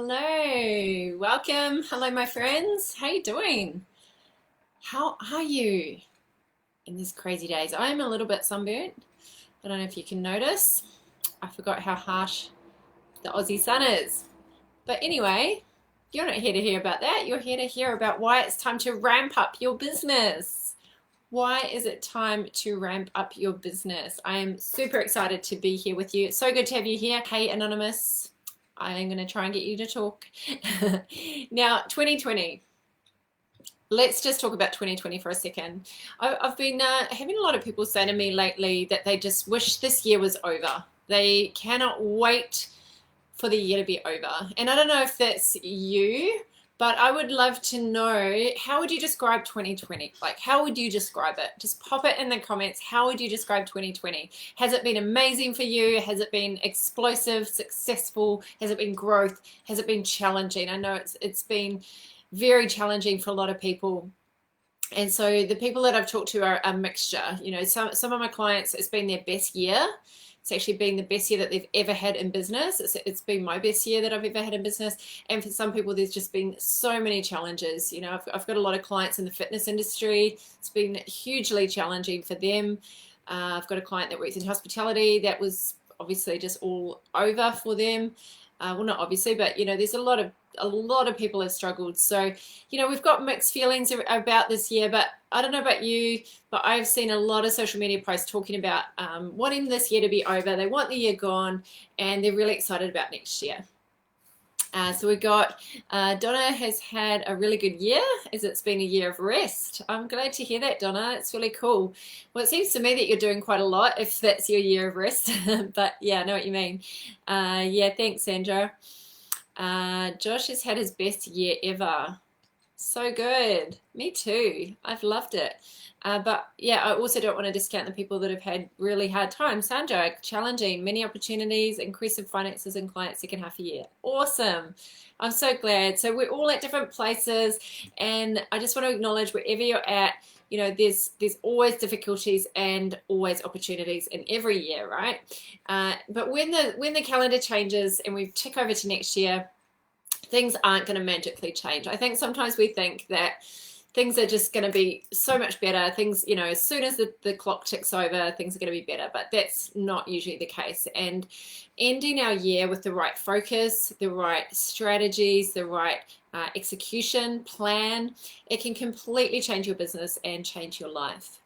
Hello, welcome. Hello, my friends. How you doing? How are you in these crazy days? I am a little bit sunburnt. I don't know if you can notice. I forgot how harsh the Aussie sun is. But anyway, you're not here to hear about that. You're here to hear about why it's time to ramp up your business. Why is it time to ramp up your business? I am super excited to be here with you. It's so good to have you here. Hey, Anonymous. I'm going to try and get you to talk. Now, 2020. Let's just talk about 2020 for a second. I've been having a lot of people say to me lately that they just wish this year was over. They cannot wait for the year to be over. And I don't know if that's you, but I would love to know, how would you describe 2020? Like, how would you describe it? Just pop it in the comments. How would you describe 2020? Has it been amazing for you? Has it been explosive, successful? Has it been growth? Has it been challenging? I know it's been very challenging for a lot of people. And so the people that I've talked to are a mixture. You know, some of my clients, it's been their best year. It's actually been the best year that they've ever had in business. It's been my best year that I've ever had in business. And for some people, there's just been so many challenges. You know, I've got a lot of clients in the fitness industry. It's been hugely challenging for them. I've got a client that works in hospitality. That was obviously just all over for them. Well, not obviously, but, you know, there's a lot of people have struggled. So, you know, we've got mixed feelings about this year, but I don't know about you, but I've seen a lot of social media posts talking about wanting this year to be over. They want the year gone, and they're really excited about next year. So we got Donna has had a really good year, as it's been a year of rest. I'm glad to hear that, Donna. It's really cool. Well, it seems to me that you're doing quite a lot if that's your year of rest. But yeah, I know what you mean. Yeah, thanks, Sandra. Josh has had his best year ever. So good. Me too. I've loved it. But yeah, I also don't want to discount the people that have had really hard times. Sandra, challenging, many opportunities, increase in finances and clients second half a year. Awesome. I'm so glad. So we're all at different places, and I just want to acknowledge wherever you're at, you know, there's always difficulties and always opportunities in every year, right? But when the calendar changes and we tick over to next year, things aren't going to magically change. I think sometimes we think that things are just going to be so much better. Things, you know, as soon as the clock ticks over, things are going to be better, but that's not usually the case. And ending our year with the right focus, the right strategies, the right execution plan, it can completely change your business and change your life.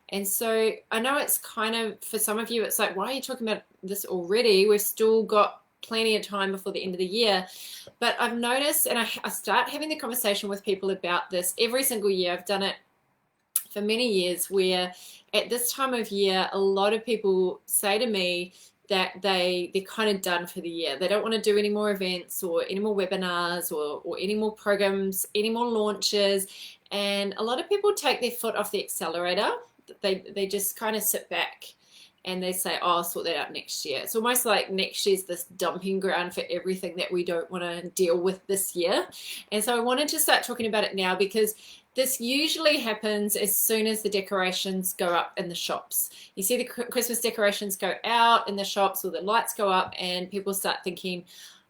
And so I know it's kind of, for some of you, it's like, why are you talking about this already? We've still got plenty of time before the end of the year. But I've noticed, and I start having the conversation with people about this every single year. I've done it for many years, where at this time of year, a lot of people say to me that they're kind of done for the year. They don't want to do any more events or any more webinars or any more programs, any more launches. And a lot of people take their foot off the accelerator. They just kind of sit back and they say, oh, I'll sort that out next year. It's almost like next year's this dumping ground for everything that we don't want to deal with this year. And so I wanted to start talking about it now, because this usually happens as soon as the decorations go up in the shops. You see the Christmas decorations go out in the shops, or the lights go up, and people start thinking,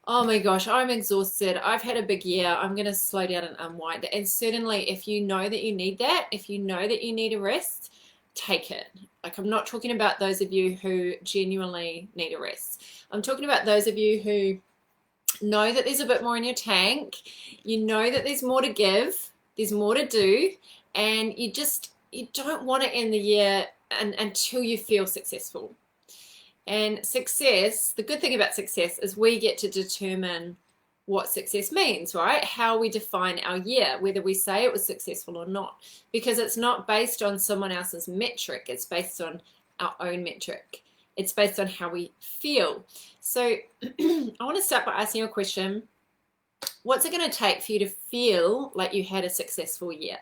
oh my gosh, I'm exhausted. I've had a big year. I'm going to slow down and unwind. And certainly if you know that you need that, if you know that you need a rest, take it. Like, I'm not talking about those of you who genuinely need a rest. I'm talking about those of you who know that there's a bit more in your tank. You know that there's more to give, there's more to do, and you don't want to end the year until you feel successful. And success, the good thing about success is we get to determine what success means, right? How we define our year, whether we say it was successful or not, because it's not based on someone else's metric. It's based on our own metric. It's based on how we feel. So I want to start by asking you a question. What's it going to take for you to feel like you had a successful year?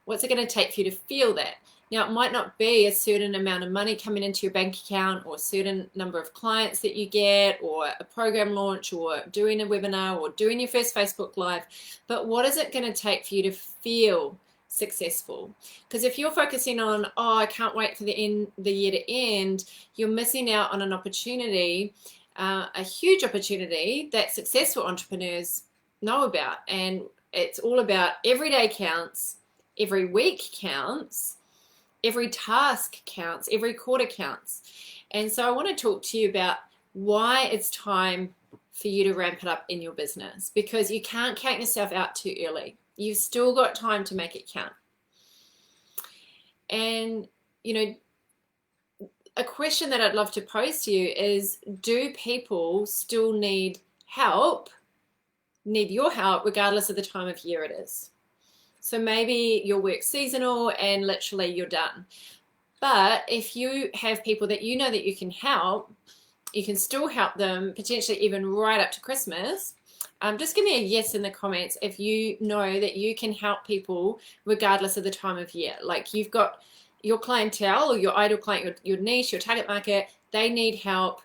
What's it going to take for you to feel that? Now, it might not be a certain amount of money coming into your bank account, or a certain number of clients that you get, or a program launch, or doing a webinar, or doing your first Facebook Live. But what is it going to take for you to feel successful? Because if you're focusing on, oh, I can't wait for the year to end, you're missing out on an opportunity a huge opportunity that successful entrepreneurs know about. And it's all about every day counts, every week counts, every task counts, every quarter counts. And so I want to talk to you about why it's time for you to ramp it up in your business, because you can't count yourself out too early. You've still got time to make it count. And, you know, a question that I'd love to pose to you is, do people still need help, need your help, regardless of the time of year it is? So maybe your work's seasonal and literally you're done. But if you have people that you know that you can help, you can still help them potentially even right up to Christmas. Just give me a yes in the comments if you know that you can help people regardless of the time of year. Like, you've got your clientele or your ideal client, your niche, your target market, they need help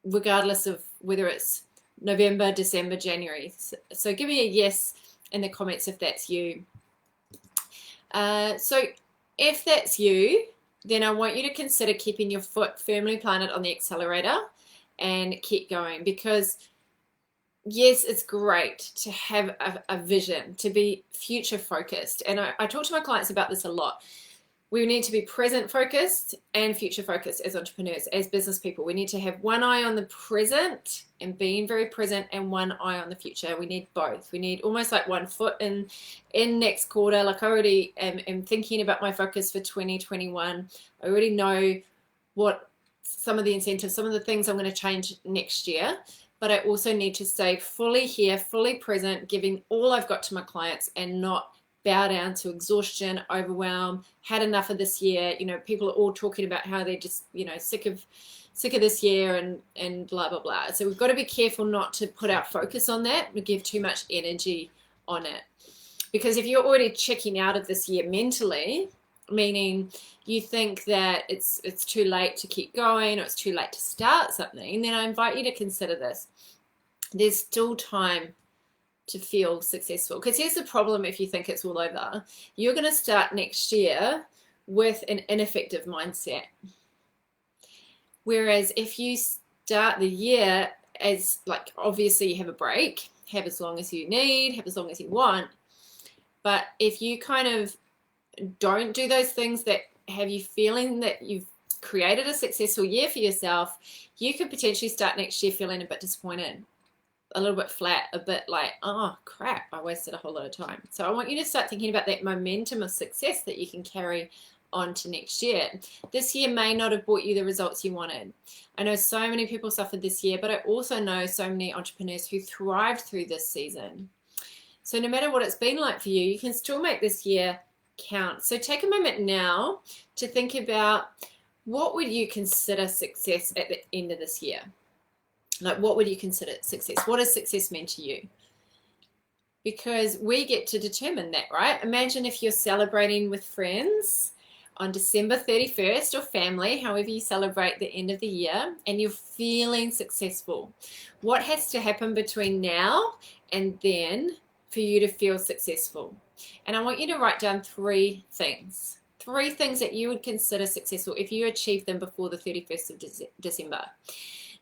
regardless of whether it's November, December, January. So give me a yes in the comments if that's you. So if that's you, then I want you to consider keeping your foot firmly planted on the accelerator and keep going, because yes, it's great to have a vision, to be future focused. And I talk to my clients about this a lot. We need to be present focused and future focused as entrepreneurs, as business people. We need to have one eye on the present and being very present, and one eye on the future. We need both. We need almost like one foot in next quarter. Like, I already am thinking about my focus for 2021. I already know what some of the incentives, some of the things I'm going to change next year. But I also need to stay fully here, fully present, giving all I've got to my clients, and not bow down to exhaustion, overwhelm, had enough of this year. You know, people are all talking about how they're just, you know, sick of this year and blah, blah, blah. So we've got to be careful not to put our focus on that. We give too much energy on it. Because if you're already checking out of this year mentally, meaning you think that it's too late to keep going, or it's too late to start something, then I invite you to consider this. There's still time to feel successful. Because here's the problem: if you think it's all over, you're going to start next year with an ineffective mindset. Whereas if you start the year as, like, obviously you have a break, have as long as you need, have as long as you want. But if you kind of don't do those things that have you feeling that you've created a successful year for yourself, you could potentially start next year feeling a bit disappointed, a little bit flat, a bit like, oh crap, I wasted a whole lot of time. So I want you to start thinking about that momentum of success that you can carry on to next year. This year may not have brought you the results you wanted. I know so many people suffered this year, but I also know so many entrepreneurs who thrived through this season. So no matter what it's been like for you, you can still make this year count. So take a moment now to think about, what would you consider success at the end of this year? Like, what would you consider success? What does success mean to you? Because we get to determine that, right? Imagine if you're celebrating with friends on December 31st, or family, however you celebrate the end of the year, and you're feeling successful. What has to happen between now and then for you to feel successful? And I want you to write down three things that you would consider successful if you achieve them before the 31st of December.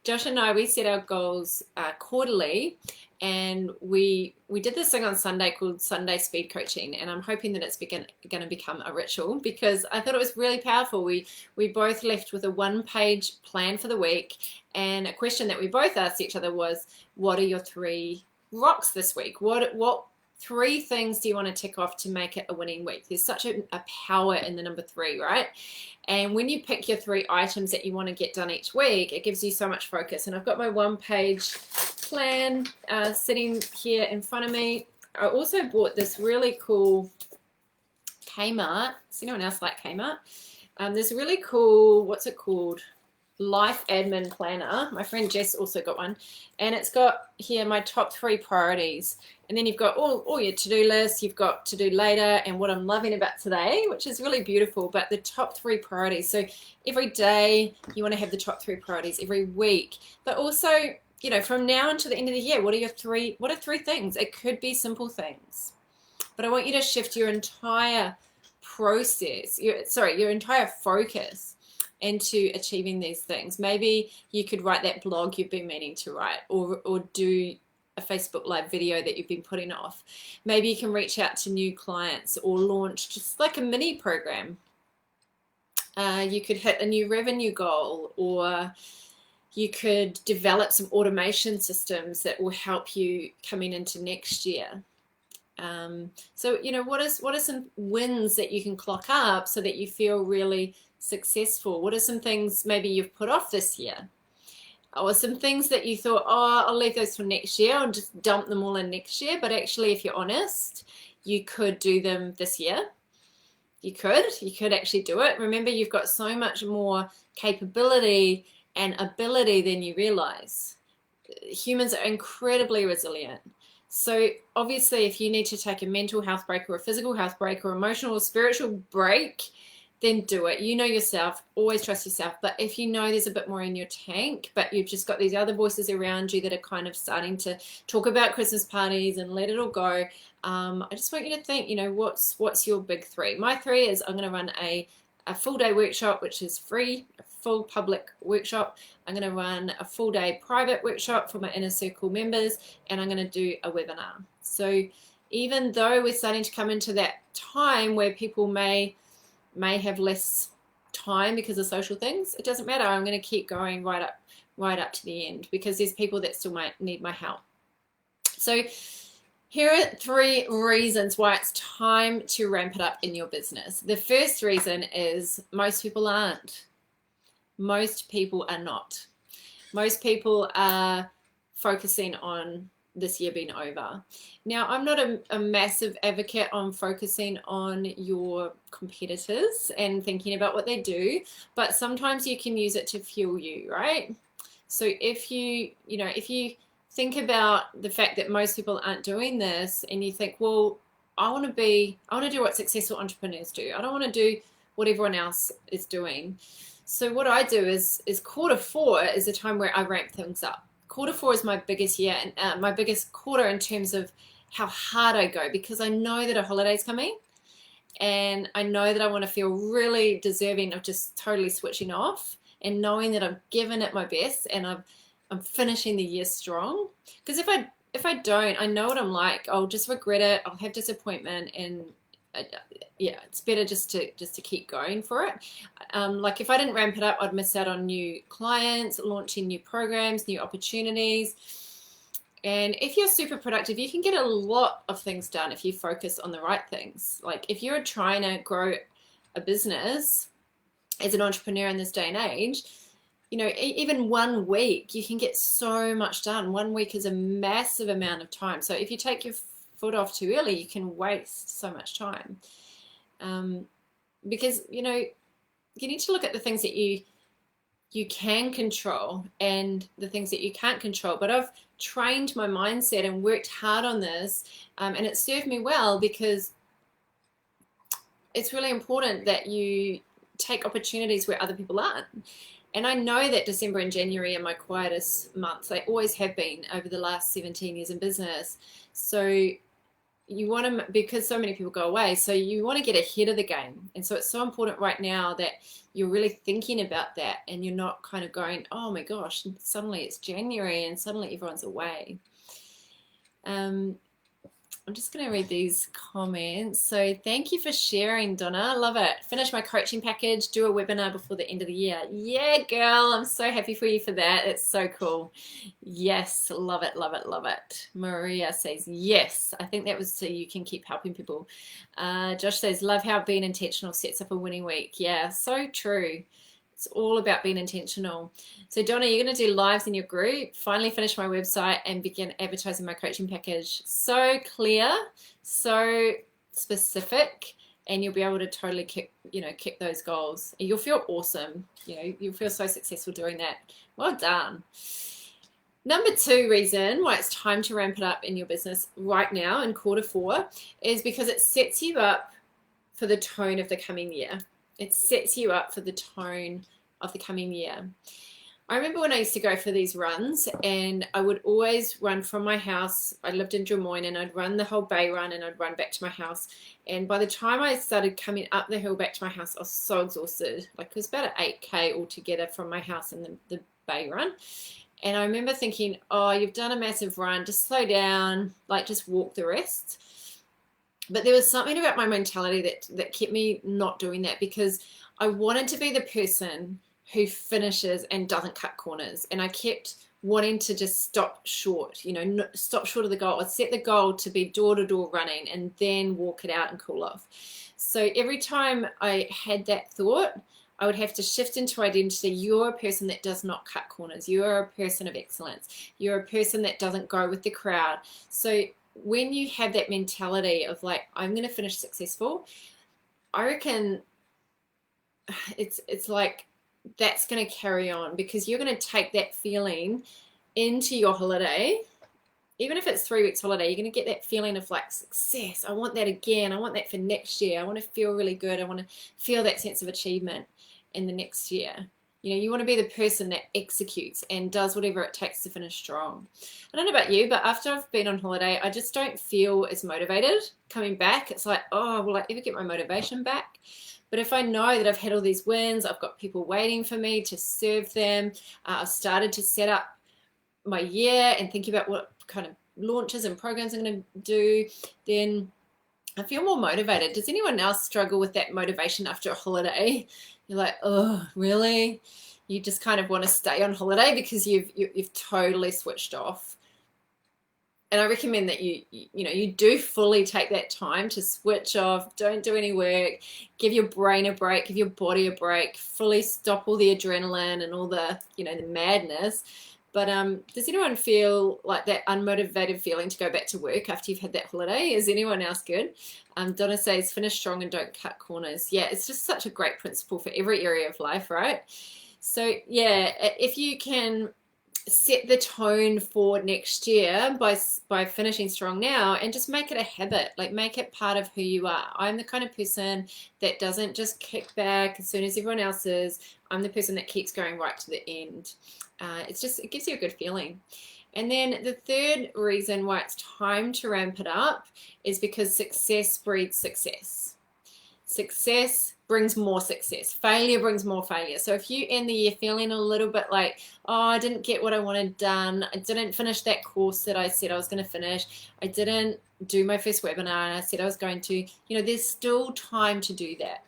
Josh and I, we set our goals quarterly, and we did this thing on Sunday called Sunday Speed Coaching, and I'm hoping that it's going to become a ritual, because I thought it was really powerful. We both left with a one-page plan for the week, and a question that we both asked each other was, what are your 3 rocks this week? What 3 things do you want to tick off to make it a winning week? There's such a power in the number 3, right? And when you pick your 3 items that you want to get done each week, it gives you so much focus. And I've got my one-page plan sitting here in front of me. I also bought this really cool Kmart. Does anyone else like Kmart? This really cool, what's it called? Life admin planner. My friend Jess also got one, and it's got here my top 3 priorities, and then you've got all your to-do lists, you've got to do later, and what I'm loving about today, which is really beautiful, but the top 3 priorities. So every day you want to have the top 3 priorities, every week, but also, you know, from now until the end of the year, what are 3 things? It could be simple things, but I want you to shift your entire process, your entire focus, into achieving these things. Maybe you could write that blog you've been meaning to write, or do a Facebook Live video that you've been putting off. Maybe you can reach out to new clients or launch just like a mini program. You could hit a new revenue goal, or you could develop some automation systems that will help you coming into next year. So, you know, what are some wins that you can clock up so that you feel really successful? What are some things maybe you've put off this year? Or some things that you thought, oh, I'll leave those for next year, I'll just dump them all in next year. But actually, if you're honest, you could do them this year. You could actually do it. Remember, you've got so much more capability and ability than you realize. Humans are incredibly resilient. So obviously, if you need to take a mental health break or a physical health break or emotional or spiritual break, then do it. You know yourself, always trust yourself. But if you know there's a bit more in your tank, but you've just got these other voices around you that are kind of starting to talk about Christmas parties and let it all go, I just want you to think, you know, what's your big three? My three is I'm going to run a full day workshop, which is free, a full public workshop. I'm going to run a full day private workshop for my inner circle members, and I'm going to do a webinar. So even though we're starting to come into that time where people may have less time because of social things, it doesn't matter. I'm going to keep going right up to the end, because there's people that still might need my help. So here are 3 reasons why it's time to ramp it up in your business. The first reason is most people aren't. Most people are not. Most people are focusing on this year being over. Now, I'm not a massive advocate on focusing on your competitors and thinking about what they do, but sometimes you can use it to fuel you, right? So if you think about the fact that most people aren't doing this, and you think, well, I want to do what successful entrepreneurs do. I don't want to do what everyone else is doing. So what I do is Q4 is a time where I ramp things up. Q4 is my biggest year and my biggest quarter in terms of how hard I go, because I know that a holiday's coming, and I know that I want to feel really deserving of just totally switching off and knowing that I've given it my best and I'm finishing the year strong. Because if I don't, I know what I'm like. I'll just regret it. I'll have disappointment, and yeah, it's better just to keep going for it. Like if I didn't ramp it up, I'd miss out on new clients, launching new programs, new opportunities. And if you're super productive, you can get a lot of things done if you focus on the right things. Like if you're trying to grow a business as an entrepreneur in this day and age, you know, even 1 week, you can get so much done. 1 week is a massive amount of time. So if you take your foot off too early, you can waste so much time. Because, you know, you need to look at the things that you can control and the things that you can't control. But I've trained my mindset and worked hard on this, and it served me well, because it's really important that you take opportunities where other people aren't. And I know that December and January are my quietest months. They always have been over the last 17 years in business. So you want to, because so many people go away, so you want to get ahead of the game. And so it's so important right now that you're really thinking about that, and you're not kind of going, oh my gosh, suddenly it's January and suddenly everyone's away. I'm just going to read these comments. So thank you for sharing, Donna. I love it. Finish my coaching package, do a webinar before the end of the year. Yeah, girl, I'm so happy for you for that. It's so cool. Yes, love it, love it, love it. Maria says yes. I think that was so you can keep helping people. Josh says, love how being intentional sets up a winning week. Yeah, so true. It's all about being intentional. So Donna, you're going to do lives in your group, finally finish my website, and begin advertising my coaching package. So clear, so specific, and you'll be able to totally kick those goals. You'll feel awesome. You know, you'll feel so successful doing that. Well done. Number 2 reason why it's time to ramp it up in your business right now in Q4 is because it sets you up for the tone of the coming year. It sets you up for the tone of the coming year. I remember when I used to go for these runs, and I would always run from my house. I lived in Des Moines, and I'd run the whole bay run, and I'd run back to my house. And by the time I started coming up the hill back to my house, I was so exhausted. Like, it was about an 8K altogether from my house and the bay run. And I remember thinking, oh, you've done a massive run, just slow down, like just walk the rest. But there was something about my mentality that kept me not doing that, because I wanted to be the person who finishes and doesn't cut corners. And I kept wanting to just stop short, stop short of the goal. I'd set the goal to be door to door running and then walk it out and cool off. So every time I had that thought, I would have to shift into identity. You're a person that does not cut corners. You're a person of excellence. You're a person that doesn't go with the crowd. So when you have that mentality of like, I'm going to finish successful, I reckon it's like that's going to carry on, because you're going to take that feeling into your holiday. Even if it's 3 weeks holiday, you're going to get that feeling of like success. I want that again. I want that for next year. I want to feel really good. I want to feel that sense of achievement in the next year. You want to be the person that executes and does whatever it takes to finish strong. I don't know about you, but after I've been on holiday, I just don't feel as motivated coming back. It's like, oh, will I ever get my motivation back? But if I know that I've had all these wins, I've got people waiting for me to serve them, I've started to set up my year and think about what kind of launches and programs I'm going to do, then I feel more motivated. Does anyone else struggle with that motivation after a holiday? You're like, oh, really? You just kind of want to stay on holiday because you've totally switched off. And I recommend that you do fully take that time to switch off. Don't do any work. Give your brain a break. Give your body a break. Fully stop all the adrenaline and all the the madness. But does anyone feel like that unmotivated feeling to go back to work after you've had that holiday? Is anyone else good? Donna says, finish strong and don't cut corners. Yeah, it's just such a great principle for every area of life, right? So yeah, if you can set the tone for next year by finishing strong now, and just make it a habit, like make it part of who you are. I'm the kind of person that doesn't just kick back as soon as everyone else is. I'm the person that keeps going right to the end. It gives you a good feeling. And then the third reason why it's time to ramp it up is because success breeds success. Success brings more success. Failure brings more failure. So if you end the year feeling a little bit like, oh, I didn't get what I wanted done, I didn't finish that course that I said I was going to finish, I didn't do my first webinar and I said I was going to, there's still time to do that.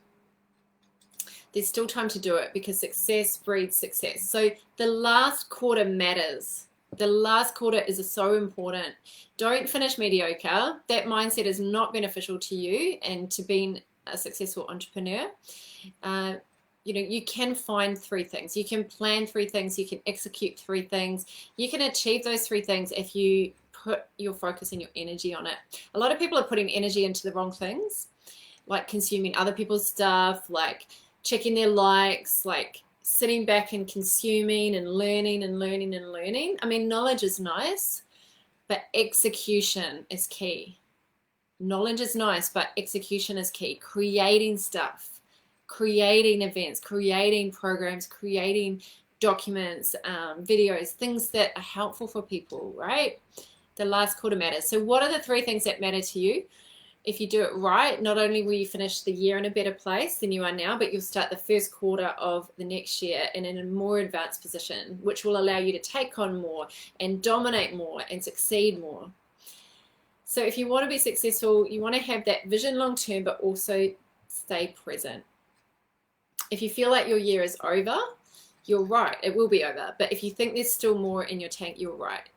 There's still time to do it, because success breeds success. So the last quarter matters. The last quarter is so important. Don't finish mediocre. That mindset is not beneficial to you and to being a successful entrepreneur. You can find 3 things. You can plan 3 things. You can execute 3 things. You can achieve those 3 things if you put your focus and your energy on it. A lot of people are putting energy into the wrong things, like consuming other people's stuff, like checking their likes, like sitting back and consuming and learning and learning and learning. I mean, knowledge is nice, but execution is key. Knowledge is nice, but execution is key. Creating stuff, creating events, creating programs, creating documents, videos, things that are helpful for people, right? The last quarter matters. So what are the 3 things that matter to you? If you do it right, not only will you finish the year in a better place than you are now, but you'll start the first quarter of the next year in a more advanced position, which will allow you to take on more and dominate more and succeed more. So if you want to be successful, you want to have that vision long term, but also stay present. If you feel like your year is over, you're right, it will be over. But if you think there's still more in your tank, you're right.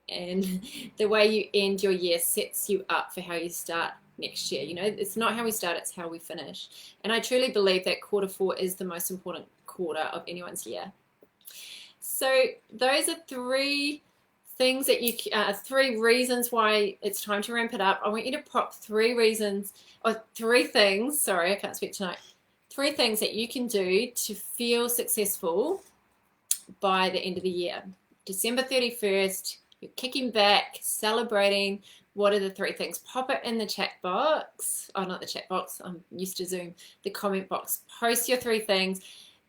And the way you end your year sets you up for how you start next year. It's not how we start, it's how we finish. And I truly believe that quarter 4 is the most important quarter of anyone's year. So those are 3 things that 3 reasons why it's time to ramp it up. I want you to pop 3 things, sorry, I can't speak tonight. 3 things that you can do to feel successful by the end of the year. December 31st, you're kicking back, celebrating. What are the 3 things? Pop it in the chat box. Oh, not the chat box. I'm used to Zoom. The comment box. Post your 3 things.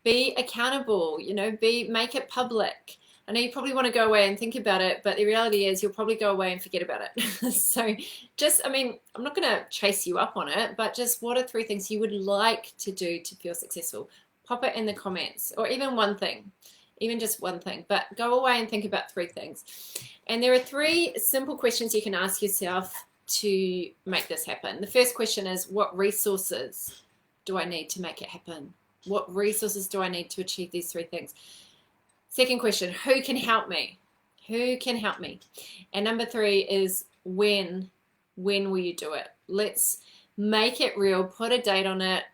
Be accountable, make it public. I know you probably want to go away and think about it, but the reality is you'll probably go away and forget about it. So I'm not going to chase you up on it, but just what are 3 things you would like to do to feel successful? Pop it in the comments, or even one thing, even just one thing, but go away and think about 3 things. And there are 3 simple questions you can ask yourself to make this happen. The first question is, what resources do I need to make it happen? What resources do I need to achieve these 3 things? Second question, who can help me? Who can help me? And number 3 is when will you do it? Let's make it real, put a date on it.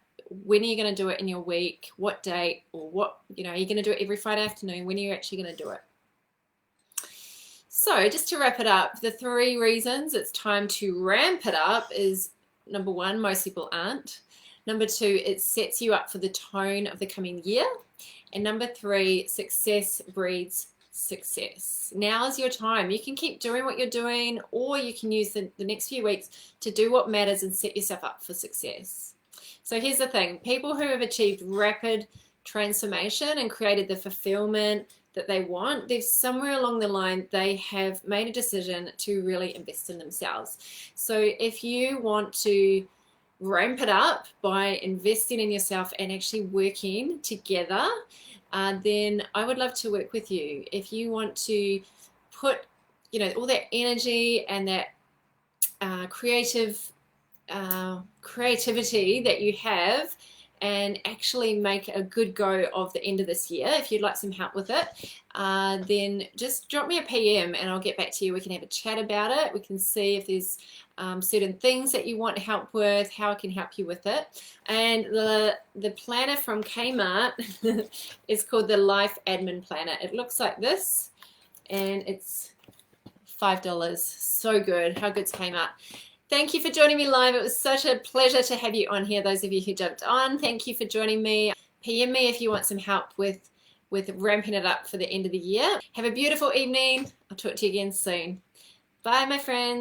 When are you going to do it in your week? What date? Or what, are you going to do it every Friday afternoon? When are you actually going to do it? So just to wrap it up, the 3 reasons it's time to ramp it up is, number 1, most people aren't. Number 2, it sets you up for the tone of the coming year. And number 3, success breeds success. Now is your time. You can keep doing what you're doing, or you can use the next few weeks to do what matters and set yourself up for success. So here's the thing. People who have achieved rapid transformation and created the fulfillment that they want, they've somewhere along the line, they have made a decision to really invest in themselves. So if you want to ramp it up by investing in yourself and actually working together, then I would love to work with you. If you want to put, all that energy and that creativity that you have, and actually make a good go of the end of this year, if you'd like some help with it, then just drop me a PM and I'll get back to you. We can have a chat about it. We can see if there's certain things that you want help with, how I can help you with it. And the planner from Kmart is called the Life Admin Planner. It looks like this, and it's $5. So good. How good's Kmart? Thank you for joining me live. It was such a pleasure to have you on here, those of you who jumped on. Thank you for joining me. PM me if you want some help with ramping it up for the end of the year. Have a beautiful evening. I'll talk to you again soon. Bye, my friends.